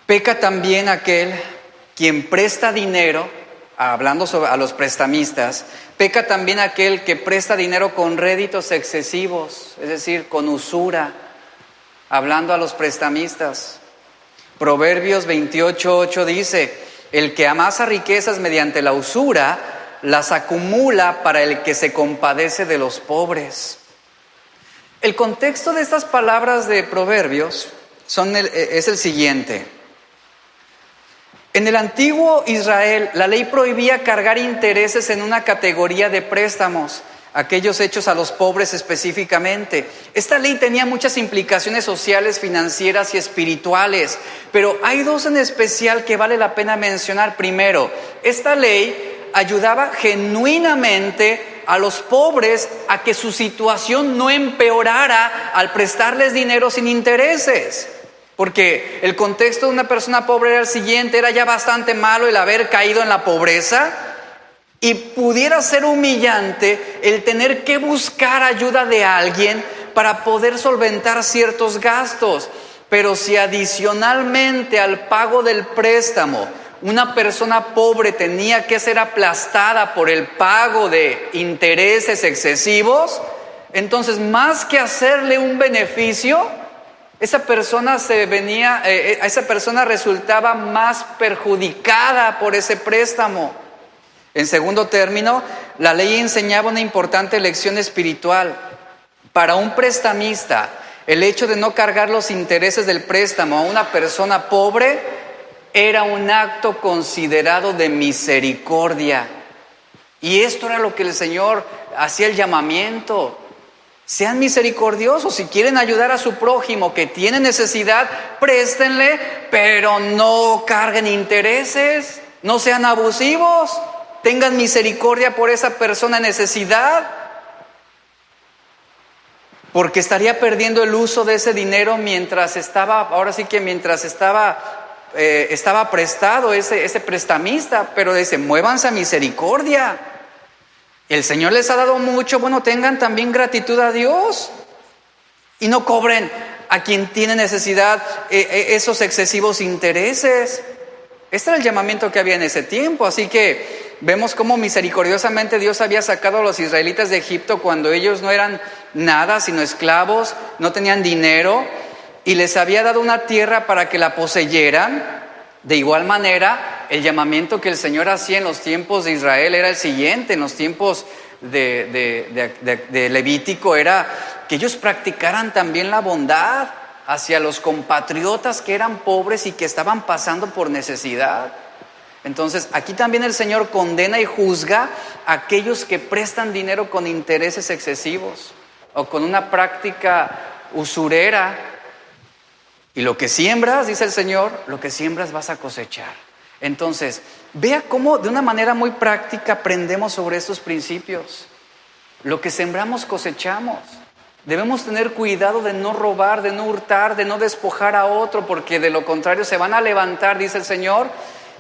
Peca también aquel quien presta dinero, hablando a los prestamistas, peca también aquel que presta dinero con réditos excesivos, es decir, con usura, hablando a los prestamistas. Proverbios 28:8 dice, el que amasa riquezas mediante la usura, las acumula para el que se compadece de los pobres. El contexto de estas palabras de Proverbios es el siguiente. En el antiguo Israel, la ley prohibía cargar intereses en una categoría de préstamos, aquellos hechos a los pobres específicamente. Esta ley tenía muchas implicaciones sociales, financieras y espirituales, pero hay dos en especial que vale la pena mencionar. Primero, esta ley ayudaba genuinamente a los pobres a que su situación no empeorara al prestarles dinero sin intereses. Porque el contexto de una persona pobre era el siguiente, era ya bastante malo el haber caído en la pobreza y pudiera ser humillante el tener que buscar ayuda de alguien para poder solventar ciertos gastos. Pero si adicionalmente al pago del préstamo una persona pobre tenía que ser aplastada por el pago de intereses excesivos, entonces más que hacerle un beneficio, esa persona resultaba más perjudicada por ese préstamo. En segundo término, la ley enseñaba una importante lección espiritual. Para un prestamista, el hecho de no cargar los intereses del préstamo a una persona pobre era un acto considerado de misericordia. Y esto era lo que el Señor hacía el llamamiento. Sean misericordiosos, si quieren ayudar a su prójimo que tiene necesidad, préstenle, pero no carguen intereses, no sean abusivos, tengan misericordia por esa persona en necesidad, porque estaría perdiendo el uso de ese dinero mientras estaba prestado ese prestamista, pero dice, muévanse a misericordia. El Señor les ha dado mucho, bueno, tengan también gratitud a Dios y no cobren a quien tiene necesidad esos excesivos intereses. Este era el llamamiento que había en ese tiempo, así que vemos cómo misericordiosamente Dios había sacado a los israelitas de Egipto cuando ellos no eran nada, sino esclavos, no tenían dinero, y les había dado una tierra para que la poseyeran. De igual manera, el llamamiento que el Señor hacía en los tiempos de Israel era el siguiente, en los tiempos de Levítico, era que ellos practicaran también la bondad. hacia los compatriotas que eran pobres y que estaban pasando por necesidad. Entonces, aquí también el Señor condena y juzga a aquellos que prestan dinero con intereses excesivos o con una práctica usurera. Y lo que siembras, dice el Señor, lo que siembras vas a cosechar. Entonces, vea cómo de una manera muy práctica aprendemos sobre estos principios. Lo que sembramos cosechamos. Debemos tener cuidado de no robar, de no hurtar, de no despojar a otro, porque de lo contrario se van a levantar, dice el Señor,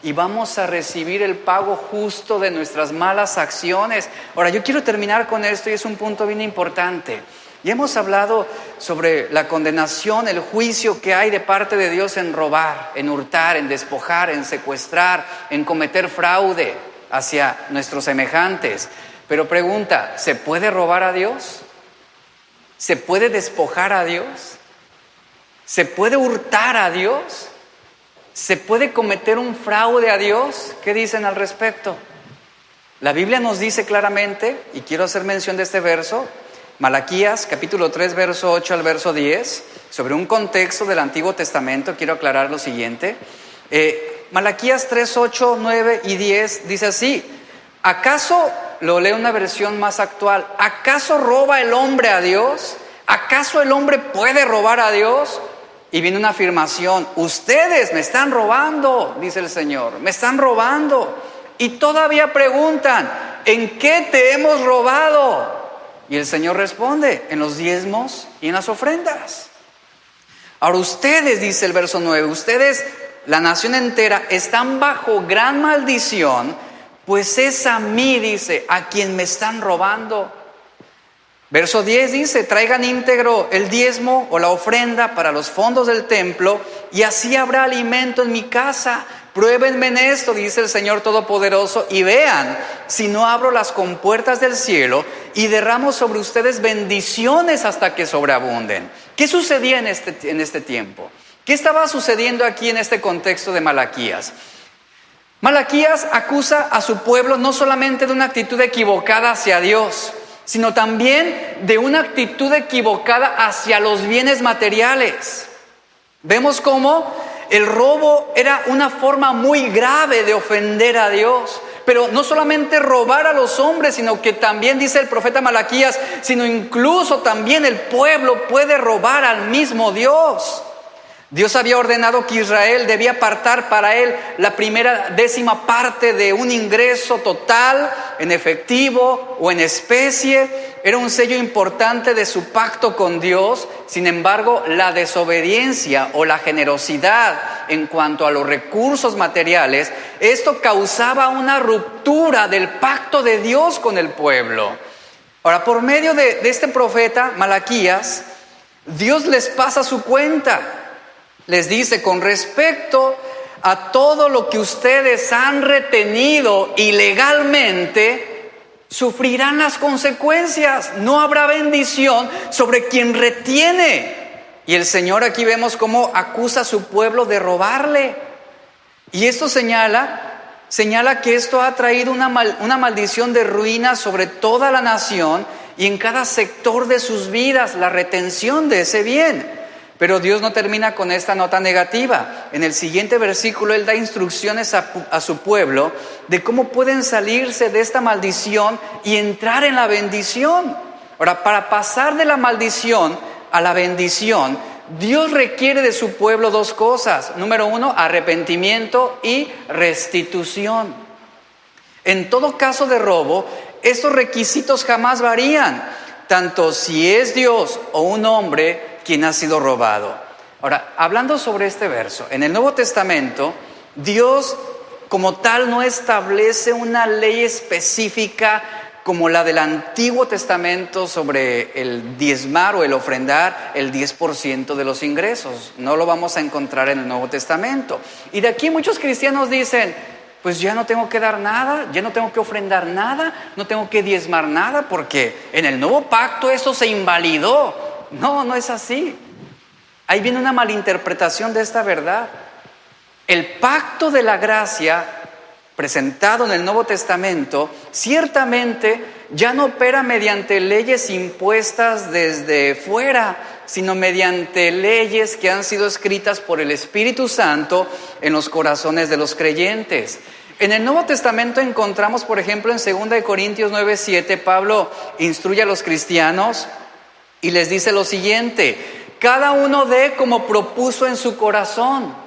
y vamos a recibir el pago justo de nuestras malas acciones. Ahora, yo quiero terminar con esto y es un punto bien importante. Ya hemos hablado sobre la condenación, el juicio que hay de parte de Dios en robar, en hurtar, en despojar, en secuestrar, en cometer fraude hacia nuestros semejantes. Pero pregunta, ¿se puede robar a Dios? ¿Se puede despojar a Dios? ¿Se puede hurtar a Dios? ¿Se puede cometer un fraude a Dios? ¿Qué dicen al respecto? La Biblia nos dice claramente, y quiero hacer mención de este verso, Malaquías capítulo 3, verso 8 al verso 10, sobre un contexto del Antiguo Testamento, quiero aclarar lo siguiente. Malaquías 3, 8, 9 y 10 dice así: ¿acaso, lo leo en una versión más actual, acaso roba el hombre a Dios? ¿Acaso el hombre puede robar a Dios? Y viene una afirmación: ustedes me están robando, dice el Señor, me están robando. Y todavía preguntan: ¿en qué te hemos robado? Y el Señor responde: en los diezmos y en las ofrendas. Ahora ustedes, dice el verso 9, ustedes, la nación entera, están bajo gran maldición, pues es a mí, dice, a quien me están robando. Verso 10 dice: traigan íntegro el diezmo o la ofrenda para los fondos del templo, y así habrá alimento en mi casa. Pruébenme en esto, dice el Señor Todopoderoso, y vean si no abro las compuertas del cielo y derramo sobre ustedes bendiciones hasta que sobreabunden. ¿Qué sucedía en este tiempo? ¿Qué estaba sucediendo aquí en este contexto de Malaquías? Malaquías acusa a su pueblo no solamente de una actitud equivocada hacia Dios, sino también de una actitud equivocada hacia los bienes materiales. Vemos cómo el robo era una forma muy grave de ofender a Dios. Pero no solamente robar a los hombres, sino que también, dice el profeta Malaquías, sino incluso también el pueblo puede robar al mismo Dios. Dios había ordenado que Israel debía apartar para él la primera décima parte de un ingreso total en efectivo o en especie. Era un sello importante de su pacto con Dios. Sin embargo, la desobediencia o la generosidad en cuanto a los recursos materiales, esto causaba una ruptura del pacto de Dios con el pueblo. Ahora, por medio de este profeta Malaquías, Dios les pasa su cuenta. Les dice: con respecto a todo lo que ustedes han retenido ilegalmente, sufrirán las consecuencias. No habrá bendición sobre quien retiene. Y el Señor aquí vemos cómo acusa a su pueblo de robarle. Y esto señala que esto ha traído una maldición de ruina sobre toda la nación y en cada sector de sus vidas, la retención de ese bien. Pero Dios no termina con esta nota negativa. En el siguiente versículo Él da instrucciones a su pueblo de cómo pueden salirse de esta maldición y entrar en la bendición. Ahora, para pasar de la maldición a la bendición, Dios requiere de su pueblo dos cosas. Número 1, arrepentimiento y restitución. En todo caso de robo, estos requisitos jamás varían, tanto si es Dios o un hombre quien ha sido robado. Ahora, hablando sobre este verso, en el Nuevo Testamento, Dios como tal no establece una ley específica como la del Antiguo Testamento sobre el diezmar o el ofrendar el 10% de los ingresos. No lo vamos a encontrar en el Nuevo Testamento. Y de aquí muchos cristianos dicen: pues ya no tengo que dar nada, ya no tengo que ofrendar nada, no tengo que diezmar nada, porque en el nuevo pacto eso se invalidó. No, no es así. Ahí viene una malinterpretación de esta verdad. El pacto de la gracia presentado en el Nuevo Testamento, ciertamente ya no opera mediante leyes impuestas desde fuera, sino mediante leyes que han sido escritas por el Espíritu Santo en los corazones de los creyentes. En el Nuevo Testamento encontramos, por ejemplo, en 2 Corintios 9:7, Pablo instruye a los cristianos y les dice lo siguiente: cada uno dé como propuso en su corazón,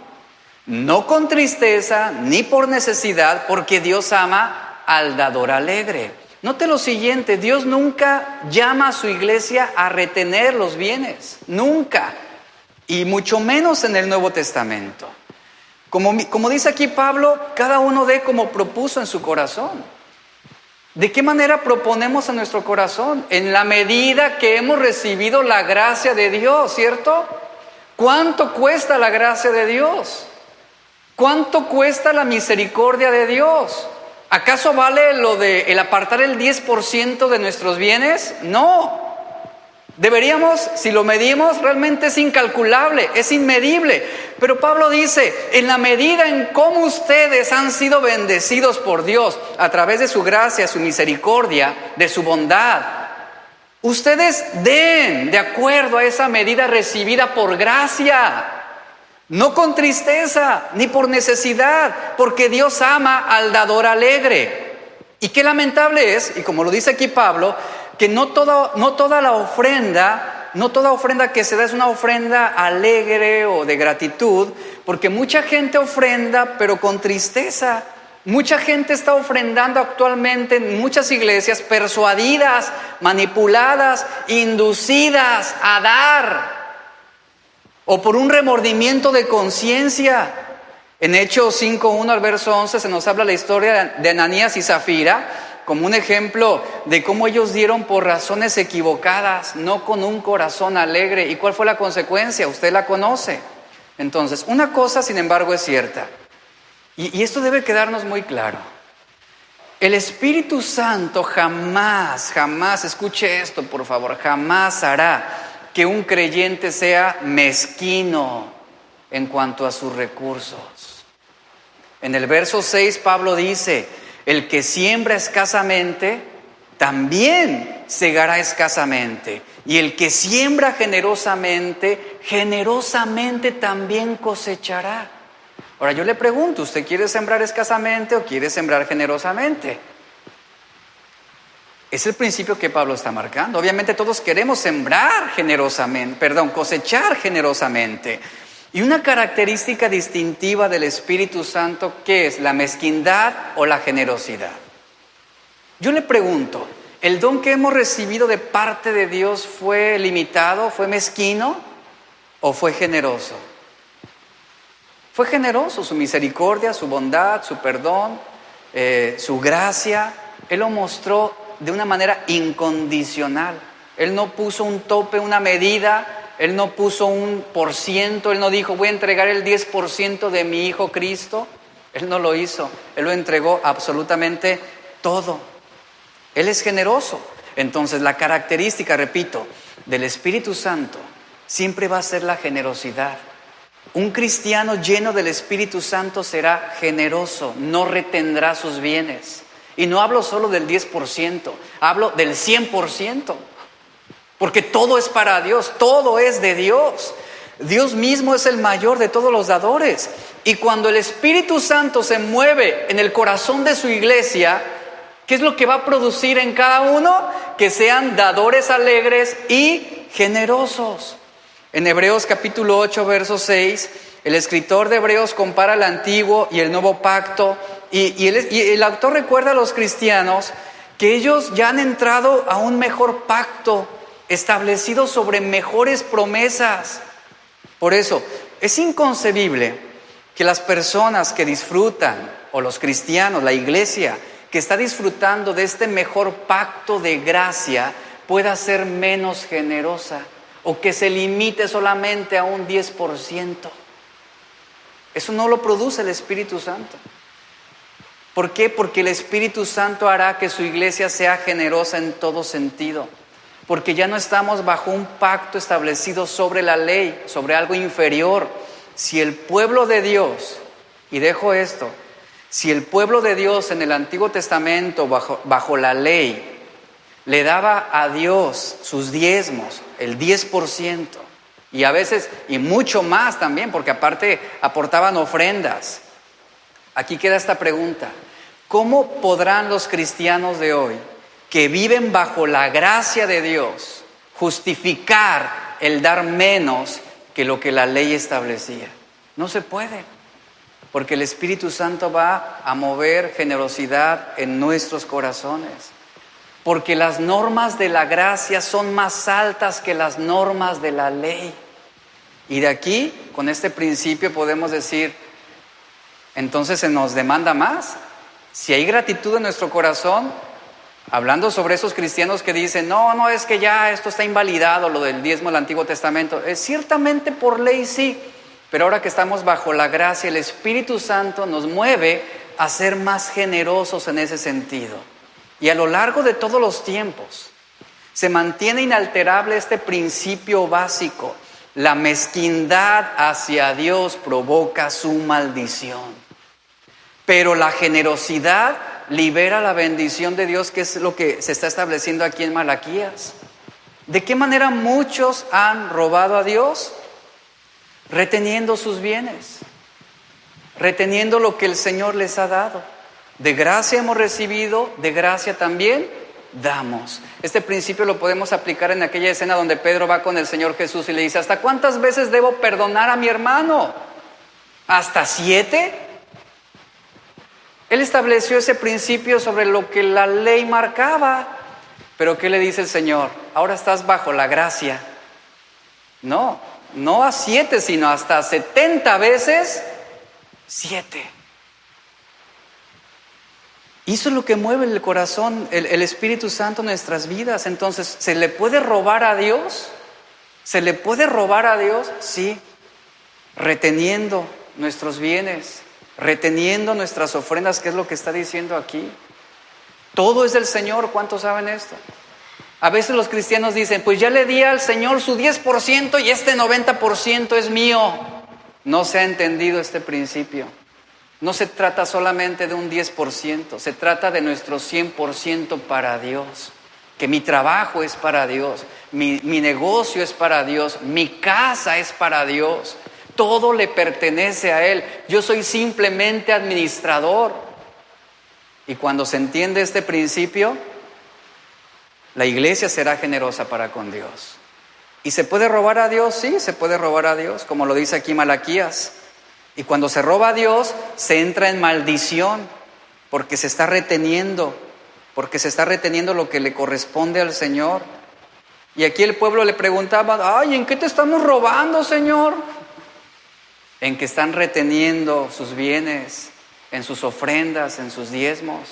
no con tristeza ni por necesidad, porque Dios ama al dador alegre. Note lo siguiente: Dios nunca llama a su iglesia a retener los bienes, nunca, y mucho menos en el Nuevo Testamento. Como dice aquí Pablo, cada uno dé como propuso en su corazón. ¿De qué manera proponemos en nuestro corazón? En la medida que hemos recibido la gracia de Dios, ¿cierto? ¿Cuánto cuesta la gracia de Dios? ¿Cuánto cuesta la misericordia de Dios? ¿Acaso vale lo de el apartar el 10% de nuestros bienes? No. Deberíamos, si lo medimos, realmente es incalculable, es inmedible. Pero Pablo dice, en la medida en cómo ustedes han sido bendecidos por Dios a través de su gracia, su misericordia, de su bondad, ustedes den de acuerdo a esa medida recibida por gracia, no con tristeza ni por necesidad, porque Dios ama al dador alegre. Y qué lamentable es, y como lo dice aquí Pablo, que no toda ofrenda que se da es una ofrenda alegre o de gratitud, porque mucha gente ofrenda pero con tristeza. Mucha gente está ofrendando actualmente en muchas iglesias persuadidas, manipuladas, inducidas a dar, o por un remordimiento de conciencia. En Hechos 5:1 al verso 11 se nos habla la historia de Ananías y Zafira, como un ejemplo de cómo ellos dieron por razones equivocadas, no con un corazón alegre. ¿Y cuál fue la consecuencia? Usted la conoce. Entonces, una cosa, sin embargo, es cierta, y esto debe quedarnos muy claro. El Espíritu Santo jamás, escuche esto por favor, jamás hará que un creyente sea mezquino en cuanto a sus recursos. En el verso 6 Pablo dice: el que siembra escasamente, también segará escasamente. Y el que siembra generosamente, generosamente también cosechará. Ahora yo le pregunto, ¿usted quiere sembrar escasamente o quiere sembrar generosamente? Es el principio que Pablo está marcando. Obviamente todos queremos cosechar generosamente. Y una característica distintiva del Espíritu Santo, ¿qué es? ¿La mezquindad o la generosidad? Yo le pregunto, ¿el don que hemos recibido de parte de Dios fue limitado, fue mezquino o fue generoso? Fue generoso, su misericordia, su bondad, su perdón, su gracia. Él lo mostró de una manera incondicional. Él no puso un tope, una medida. Él no puso un %, Él no dijo, voy a entregar el 10% de mi Hijo Cristo. Él no lo hizo, Él lo entregó absolutamente todo. Él es generoso. Entonces la característica, repito, del Espíritu Santo siempre va a ser la generosidad. Un cristiano lleno del Espíritu Santo será generoso, no retendrá sus bienes. Y no hablo solo del 10%, hablo del 100%. Porque todo es para Dios, todo es de Dios. Dios mismo es el mayor de todos los dadores. Y cuando el Espíritu Santo se mueve en el corazón de su iglesia, ¿qué es lo que va a producir en cada uno? Que sean dadores alegres y generosos. En Hebreos capítulo 8, verso 6, el escritor de Hebreos compara el antiguo y el nuevo pacto. Y el autor recuerda a los cristianos que ellos ya han entrado a un mejor pacto, establecido sobre mejores promesas. Por eso, es inconcebible que las personas que disfrutan, o los cristianos, la iglesia, que está disfrutando de este mejor pacto de gracia, pueda ser menos generosa, o que se limite solamente a un 10%. Eso no lo produce el Espíritu Santo. ¿Por qué? Porque el Espíritu Santo hará que su iglesia sea generosa en todo sentido. Porque ya no estamos bajo un pacto establecido sobre la ley, sobre algo inferior. Si el pueblo de Dios, y dejo esto, Si el pueblo de Dios en el Antiguo Testamento, bajo la ley, le daba a Dios sus diezmos, el 10%, y a veces, y mucho más también, porque aparte aportaban ofrendas. Aquí queda esta pregunta: ¿cómo podrán los cristianos de hoy, que viven bajo la gracia de Dios, justificar el dar menos que lo que la ley establecía? No se puede, porque el Espíritu Santo va a mover generosidad en nuestros corazones. Porque las normas de la gracia son más altas que las normas de la ley. Y de aquí, con este principio, podemos decir, entonces se nos demanda más. Si hay gratitud en nuestro corazón, hablando sobre esos cristianos que dicen, no, es que ya esto está invalidado, lo del diezmo del Antiguo Testamento. Ciertamente por ley sí, pero ahora que estamos bajo la gracia, el Espíritu Santo nos mueve a ser más generosos en ese sentido. Y a lo largo de todos los tiempos se mantiene inalterable este principio básico: la mezquindad hacia Dios provoca su maldición, pero la generosidad libera la bendición de Dios, que es lo que se está estableciendo aquí en Malaquías. ¿De qué manera muchos han robado a Dios? Reteniendo sus bienes, reteniendo lo que el Señor les ha dado. De gracia hemos recibido, de gracia también damos. Este principio lo podemos aplicar en aquella escena donde Pedro va con el Señor Jesús y le dice: ¿hasta cuántas veces debo perdonar a mi hermano? ¿Hasta 7? Él estableció ese principio sobre lo que la ley marcaba. Pero ¿qué le dice el Señor? Ahora estás bajo la gracia. No a 7, sino hasta 70 veces 7. Y eso es lo que mueve el corazón, el Espíritu Santo en nuestras vidas. Entonces, ¿se le puede robar a Dios? ¿Se le puede robar a Dios? Sí, reteniendo nuestros bienes, reteniendo nuestras ofrendas, que es lo que está diciendo aquí. Todo es del Señor. ¿Cuántos saben esto? A veces los cristianos dicen, pues ya le di al Señor su 10% y este 90% es mío. No se ha entendido este principio. No se trata solamente de un 10%, se trata de nuestro 100% para Dios. Que mi trabajo es para Dios, mi negocio es para Dios, mi casa es para Dios. Todo le pertenece a Él. Yo soy simplemente administrador. Y cuando se entiende este principio, la iglesia será generosa para con Dios. ¿Y se puede robar a Dios? Sí, se puede robar a Dios, como lo dice aquí Malaquías. Y cuando se roba a Dios, se entra en maldición, porque se está reteniendo lo que le corresponde al Señor. Y aquí el pueblo le preguntaba, ¿en qué te estamos robando, Señor? En que están reteniendo sus bienes, en sus ofrendas, en sus diezmos.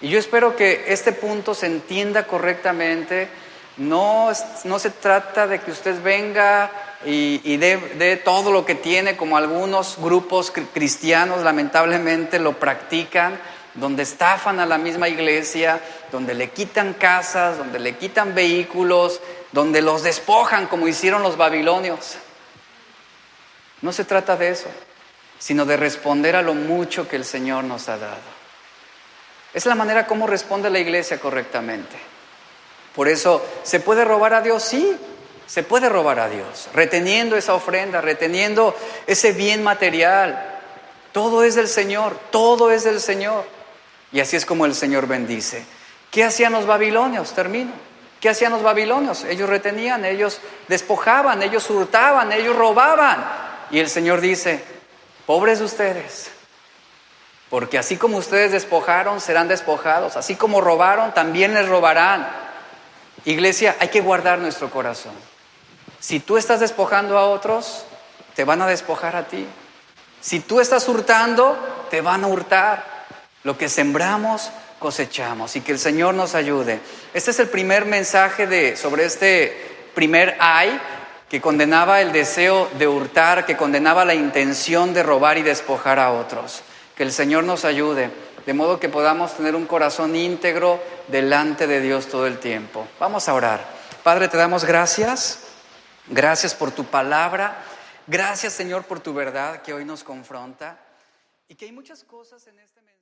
Y yo espero que este punto se entienda correctamente. No se trata de que usted venga y dé todo lo que tiene, como algunos grupos cristianos lamentablemente lo practican, donde estafan a la misma iglesia, donde le quitan casas, donde le quitan vehículos, donde los despojan como hicieron los babilonios. No se trata de eso, sino de responder a lo mucho que el Señor nos ha dado. Es la manera como responde la iglesia correctamente. Por eso, ¿se puede robar a Dios? Sí, se puede robar a Dios, reteniendo esa ofrenda, reteniendo ese bien material. Todo es del Señor, todo es del Señor. Y así es como el Señor bendice. ¿Qué hacían los babilonios? Termino. ¿Qué hacían los babilonios? Ellos retenían, ellos despojaban, ellos hurtaban, ellos robaban. Y el Señor dice, pobres de ustedes, porque así como ustedes despojaron, serán despojados. Así como robaron, también les robarán. Iglesia, hay que guardar nuestro corazón. Si tú estás despojando a otros, te van a despojar a ti. Si tú estás hurtando, te van a hurtar. Lo que sembramos, cosechamos. Y que el Señor nos ayude. Este es el primer mensaje sobre este primer ay, que condenaba el deseo de hurtar, que condenaba la intención de robar y despojar a otros. Que el Señor nos ayude, de modo que podamos tener un corazón íntegro delante de Dios todo el tiempo. Vamos a orar. Padre, te damos gracias. Gracias por tu palabra. Gracias, Señor, por tu verdad que hoy nos confronta. Y que hay muchas cosas en este mensaje